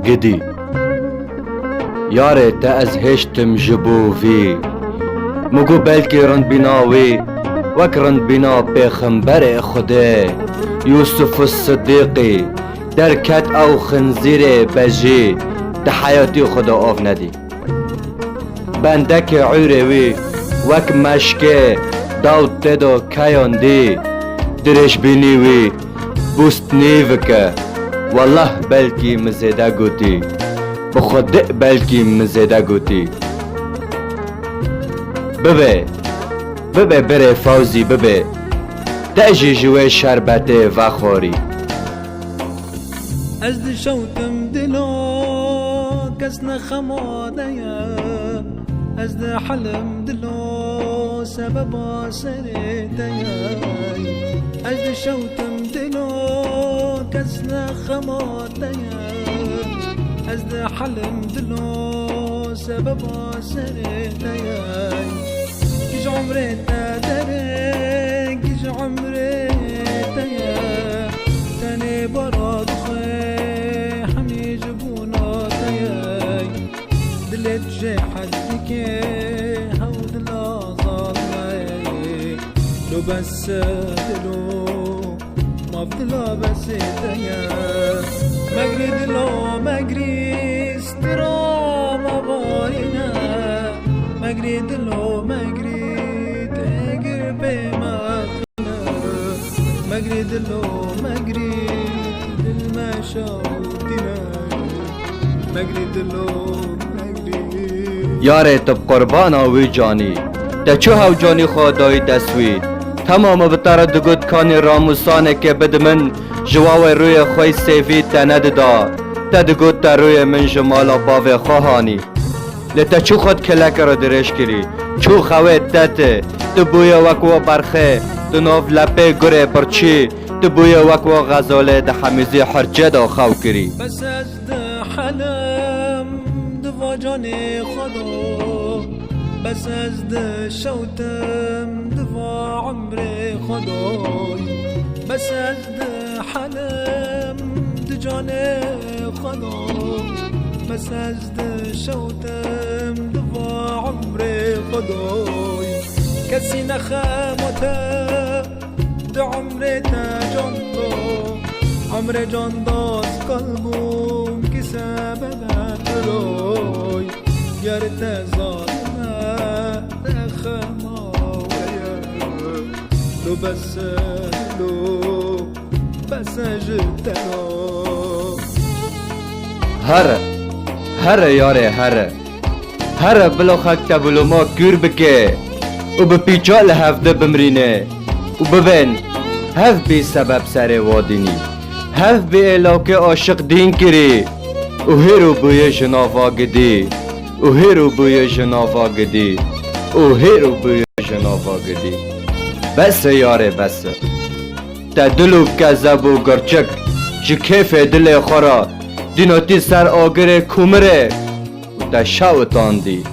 گدی یاره تا از هشتم جبووی مگو بلکی رند بیناوی وک رند بینا پیغمبر خوده یوسف الصدیقی درکت او خنزیر بجی ده حیاتی خدا آف ندی بندک عیروی وک مشکه داود تدو کیاندی درش بینیوی بوست نیوکه والله بلکی مزیده گوتی بخود بلکی مزیده گوتی ببه بره فوزی ببه تأجی جوی شربت وخوری از دشوتم دلو کس نخماده یا از حلم دلو سبب سرده یا از دشوتم دلو کس نخماده یا از حلم دلو سبب سرده یا کج عمره تدره کج عمره تیا تنی براد خوی همی جبونا تیا دلت جه حدك هو دلا ظالمي لو بس دلو ما بدلا بس تيا مجري دلو مجري استرا ما باينا مجري دلو مجري تاجر بما مجري دلو مجري دل ما شاوتنا مجري دلو یاره تب قربان آوی جانی ده چو هاو جانی خدای دستوی تمام بطر دگود کانی راموسانه که بد من جواو روی خوی سیفی تند دا تا دگود تا روی من جمالا باوی خواهانی لتا چو خود کلک را درش کری چو خوی تته تو بوی وکو برخه تو نوف لپه گره پرچی تو بوی وکو غزاله ده حمیزی حرجه دا خو کری بس از ده حلم دوا جانی خدا بس از ده شوتم دوا عمر خدای بس از ده حلم ده جان خدا بس از ده شوتم دوا عمر خدای کسی نخمته ده عمر تا عمر جان داز قلبم که سبب روی یارت ظالمه خماویه لو بس جدلو هر یاره هر بلو خاک تبلو ما کور بکه و بپیچال هفته بمرینه و ببین هف بی سبب سر وادینی هف بی علاقه عاشق دین کری و هیرو بوی جناوا گدی و هیرو بوی جناوا گدی و هیرو بوی جناوا گدی بس یاره بس تا دلو کذب و گرچک جی کیف دل خورا دیناتی سر آگر کمره و تا شوتان دی